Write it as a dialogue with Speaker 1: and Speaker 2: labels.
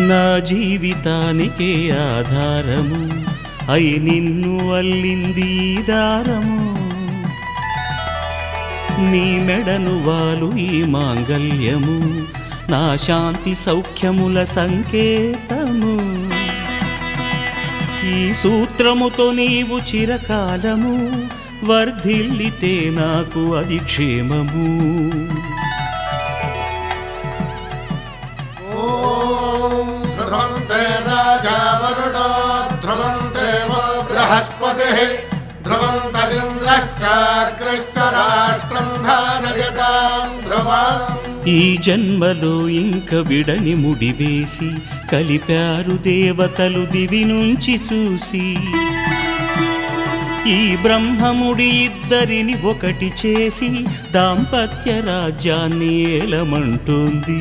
Speaker 1: నా జీవితానికే ఆధారము అయి నిన్ను అల్లింది దారము నీ మెడను వాలు ఈ మాంగల్యము నా శాంతి సౌఖ్యముల సంకేతము ఈ సూత్రముతో నీవు చిరకాలము వర్ధిల్లితే నాకు అది క్షేమము
Speaker 2: ధ్రువంతే రాజా వరుడో ధ్రువంతే బృహస్పతిః ధ్రువంతరింద్రశ్చాగ్రశ్చ రాష్ట్రం ధారయతాం ధ్రువం
Speaker 1: ఈ జన్మలో ఇంక విడని ముడివేసి కలిపారు దేవతలు దివి నుంచి చూసి ఈ బ్రహ్మముడి ఇద్దరిని ఒకటి చేసి దాంపత్య రాజ్యాన్ని ఏలమంటోంది